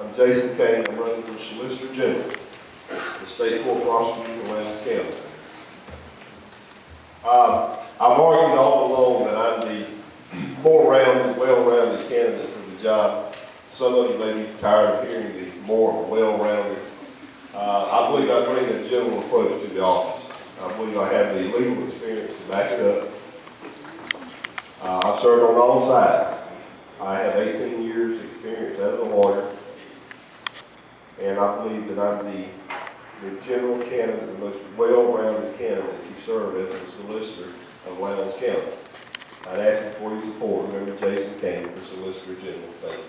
I'm Jason Kane. I'm running for Solicitor General, the State Court Prosecutor in Lowndes County. I've argued all along that I'm the more rounded, well-rounded candidate for the job. Some of you may be tired of hearing the more well-rounded. I believe I bring a general approach to the office. I believe I have the legal experience to back it up. I've served on all sides. I have 18 years experience as a lawyer, and I believe that I'm the general candidate, the most well-rounded candidate to serve as a solicitor of Lowndes County. I'd ask you for your support. Remember Jason Kane for Solicitor General. Thank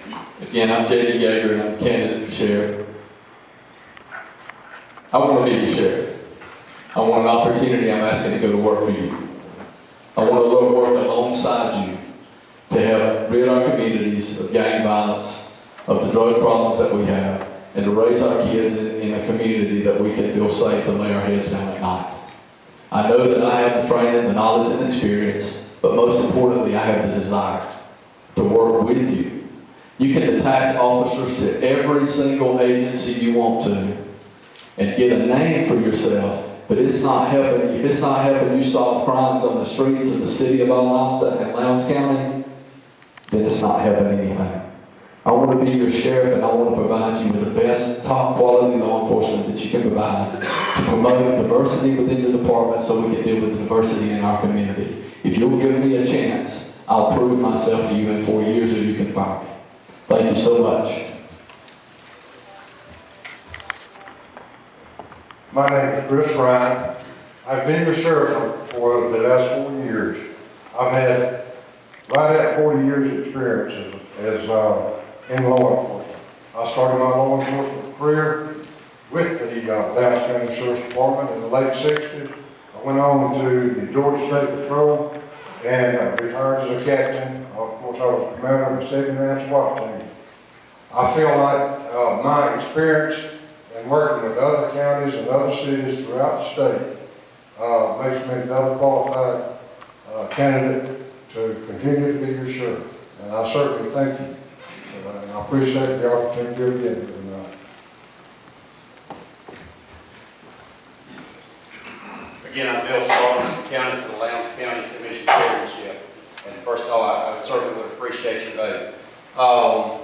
you. Again, I'm G.B.R. and I'm the candidate for sheriff. I want to be your sheriff. I want an opportunity. I'm asking to go to work for you. I want to go to work alongside you to help rid our communities of gang violence, of the drug problems that we have, and to raise our kids in a community that we can feel safe and lay our heads down at night. I know that I have the training, the knowledge, and experience, but most importantly, I have the desire to work with you. You can attach officers to every single agency you want to and get a name for yourself, but it's not helping. If it's not helping you solve crimes on the streets of the city of Valdosta and Lowndes County, then it's not helping anything. I want to be your sheriff, and I want to provide you with the best, top quality law enforcement that you can provide to promote diversity within the department so we can deal with the diversity in our community. If you'll give me a chance, I'll prove myself to you in 4 years, or you can fire me. Thank you so much. My name is Chris Ryan. I've been your sheriff for the last 4 years. I've had right at 40 years experience as in law enforcement. I started my law enforcement career with the Lowndes County Sheriff's Department in the late 60s. I went on to the Georgia State Patrol and retired as a captain. Of course, I was commander of the 2nd Man SWAT team. I feel like my experience in working with other counties and other cities throughout the state makes me a better qualified candidate to continue to be your sheriff. And I certainly thank you. And I appreciate the opportunity again tonight. Again, I'm Bill Starr, candidate for the Lowndes County Commission Chairmanship. And first of all, I certainly would appreciate your vote.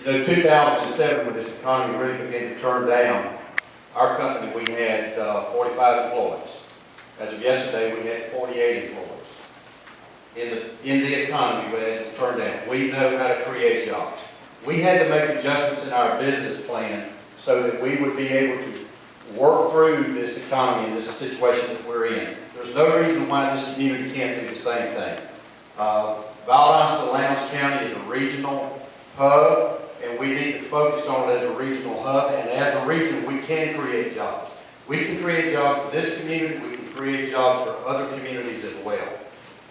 You know, 2007, when this economy really began to turn down, our company, we had 45 employees. As of yesterday, we had 48 employees. In the economy, as it's turned down, we know how to create jobs. We had to make adjustments in our business plan so that we would be able to work through this economy and this situation that we're in. There's no reason why this community can't do the same thing. Valdosta-Lowndes County is a regional hub, and we need to focus on it as a regional hub, and as a region, we can create jobs. We can create jobs for this community, we can create jobs for other communities as well.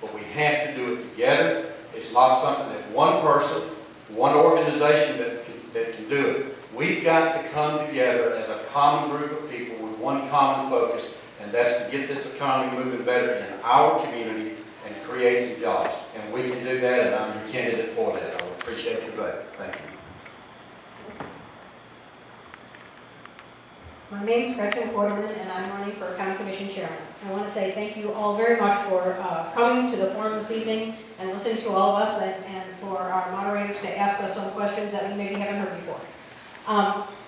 But we have to do it together. It's not something that one person, one organization that can do it. We've got to come together as a common group of people with one common focus, and that's to get this economy moving better in our community and create some jobs. And we can do that, and I'm your candidate for that. I would appreciate your vote. Thank you. My name is Gretchen Quarterman, and I'm running for County Commission Chairman. I want to say thank you all very much for coming to the forum this evening and listening to all of us, and for our moderators to ask us some questions that we maybe haven't heard before.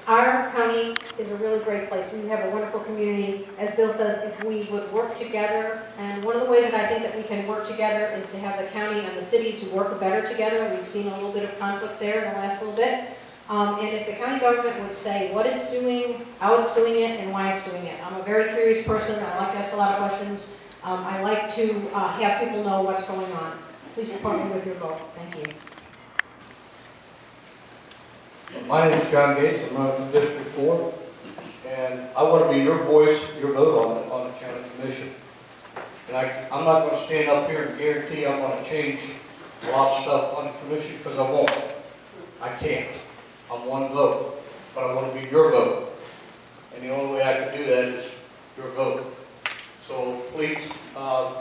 Our county is a really great place. We have a wonderful community. As Bill says, if we would work together, and one of the ways that I think that we can work together is to have the county and the cities work better together. We've seen a little bit of conflict there in the last little bit. And if the county government would say what it's doing, how it's doing it, and why it's doing it. I'm a very curious person. I like to ask a lot of questions. I like to have people know what's going on. Please support me with your vote. Thank you. My name is John Gates. I'm running for District 4. And I want to be your voice, your vote on the county commission. And I'm not going to stand up here and guarantee I'm going to change a lot of stuff on the commission, because I won't. I can't. I'm one vote, but I want to be your vote. And the only way I can do that is your vote. So please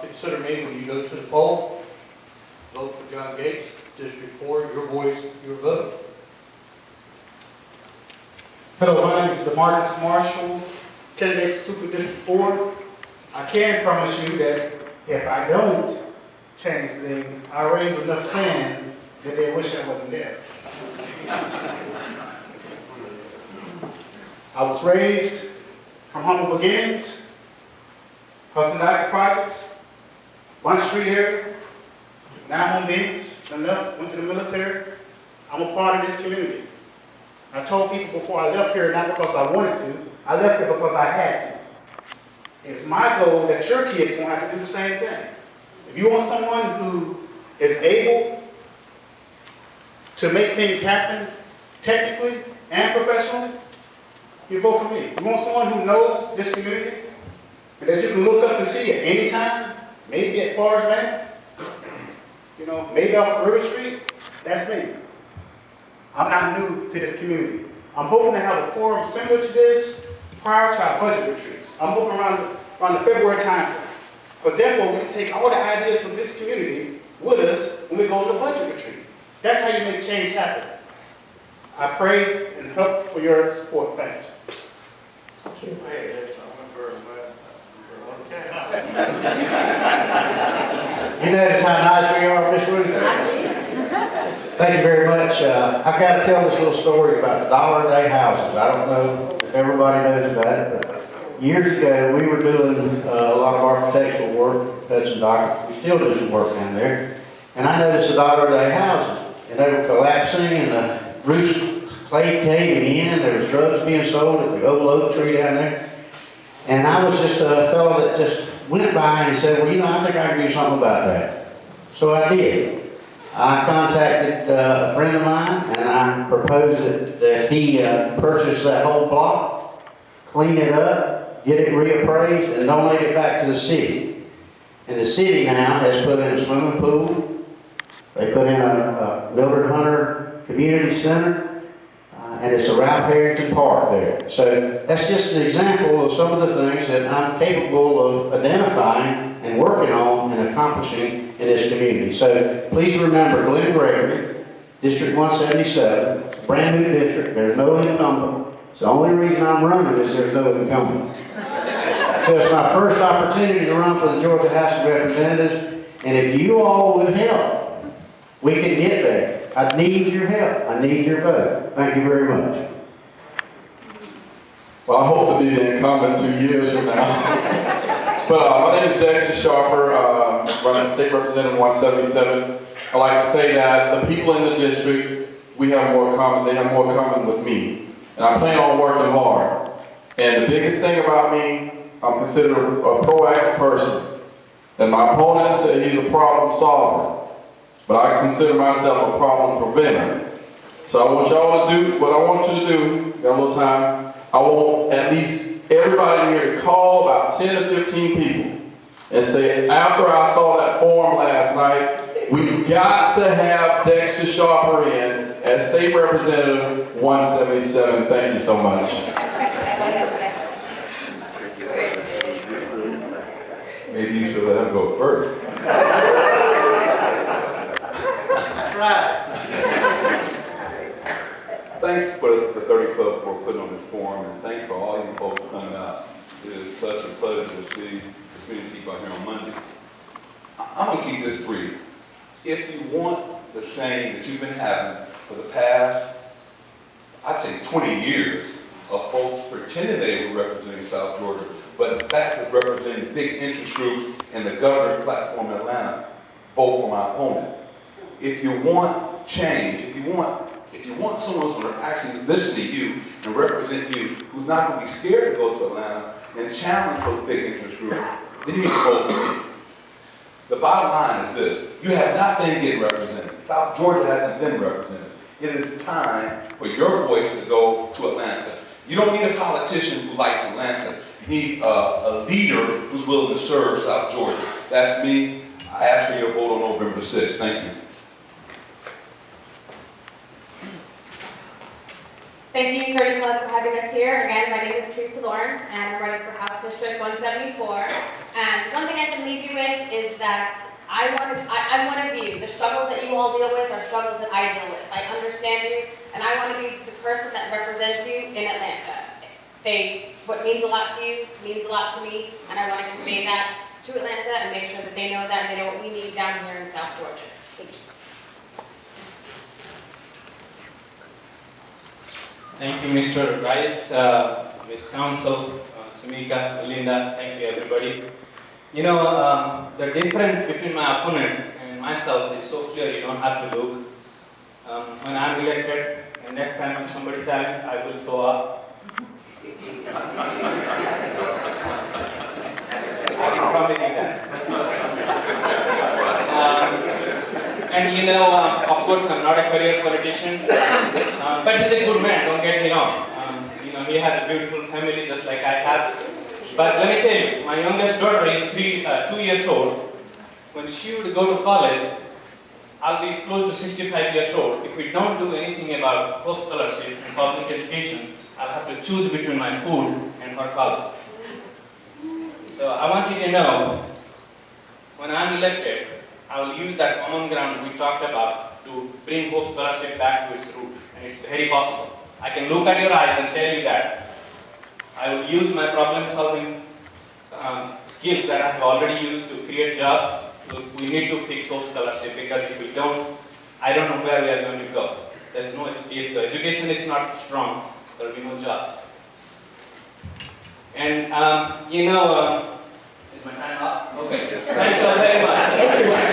consider me when you go to the poll. Vote for John Gates, District 4, your voice, your vote. Hello, my name is DeMarcus Marshall, candidate for Super District 4. I can promise you that if I don't change things, I raise enough sand that they wish I wasn't there. I was raised from humble beginnings, Hudson Dike Projects, Bunch Street area, now home beings, then left, went to the military. I'm a part of this community. I told people before I left here, not because I wanted to, I left here because I had to. It's my goal that your kids won't have to do the same thing. If you want someone who is able to make things happen technically and professionally, you vote for me. You want someone who knows this community and that you can look up and see at any time, maybe at Forest Bank, you know, maybe off River Street, that's me. I'm not new to this community. I'm hoping to have a forum similar to this prior to our budget retreats. I'm hoping around the February time. But therefore, we can take all the ideas from this community with us when we go to the budget retreat. That's how you make change happen. I pray and hope for your support. Thanks. Thank you. You notice how nice we are, Miss Ruth? Thank you very much. I've got to tell this little story about dollar-a-day houses. I don't know if everybody knows about it, but years ago we were doing a lot of architectural work, Hudson Dock. We still do some work down there. And I noticed the dollar-a-day houses, and they were collapsing, and the roofs clay caving in. There was drugs being sold at the old oak tree down there. And I was just a fellow that just went by and said, well, you know, I think I can do something about that. So I did. I contacted a friend of mine, and I proposed that he purchase that whole block, clean it up, get it reappraised, and donate it back to the city. And the city now has put in a swimming pool. They put in a Mildred Hunter Community Center. And it's around Harrington Park there. So that's just an example of some of the things that I'm capable of identifying and working on and accomplishing in this community. So please remember Glenn Gregory, District 177, it's a brand new district, there's no incumbent. It's the only reason I'm running is there's no incumbent. So it's my first opportunity to run for the Georgia House of Representatives, and if you all would help, we can get there. I need your help. I need your vote. Thank you very much. Well, I hope to be the incumbent 2 years from now. But my name is Dexter Sharper, running State Representative 177. I like to say that the people in the district, we have more common, they have more common with me. And I plan on working hard. And the biggest thing about me, I'm considered a proactive person. And my opponent said he's a problem solver. But I consider myself a problem preventer. So I want y'all to do what I want you to do. Got a little time. I want at least everybody here to call about 10 to 15 people and say, after I saw that form last night, we got to have Dexter Sharper in as State Representative 177. Thank you so much. Maybe you should let him go first. Thanks for the 30 Club for putting on this forum, and thanks for all you folks coming out. It is such a pleasure to see this many people out here on Monday. I'm going to keep this brief. If you want the same that you've been having for the past, I'd say 20 years, of folks pretending they were representing South Georgia, but in fact was representing big interest groups in the governor's platform in Atlanta, vote for my opponent. If you want change, if you want someone who's going to actually listen to you and represent you, who's not going to be scared to go to Atlanta and challenge those big interest groups, then you need to vote for me. The bottom line is this: you have not been getting represented. South Georgia hasn't been represented. It is time for your voice to go to Atlanta. You don't need a politician who likes Atlanta. You need a leader who's willing to serve South Georgia. That's me. I ask for your vote on November 6th. Thank you. Thank you, County Club, for having us here. Again, my name is Teresa Lauren, and I'm running for House District 174. And one thing I can leave you with is that I'm one of you. The struggles that you all deal with are struggles that I deal with. I understand you, and I want to be the person that represents you in Atlanta. What means a lot to you means a lot to me, and I want to convey that to Atlanta and make sure that they know that and they know what we need down here in South Georgia. Thank you. Thank you, Mr. Rice, Ms. Council, Samika, Melinda, thank you, everybody. You know, the difference between my opponent and myself is so clear, you don't have to look. When I'm elected, and next time when somebody challenges, I will show up. I can promise you that. And you know, of course, I'm not a career politician, but he's a good man, don't get me wrong. You know, he has a beautiful family just like I have. But let me tell you, my youngest daughter is 2 years old. When she would go to college, I'll be close to 65 years old. If we don't do anything about Hope Scholarship and public education, I'll have to choose between my food and her college. So I want you to know, when I'm elected, I will use that common ground we talked about to bring Hope Scholarship back to its root, and it's very possible. I can look at your eyes and tell you that. I will use my problem-solving skills that I have already used to create jobs. We need to fix Hope Scholarship, because if we don't, I don't know where we are going to go. There's no, if the education is not strong, there will be no jobs. And you know, is my time up? Okay. Thank you very much.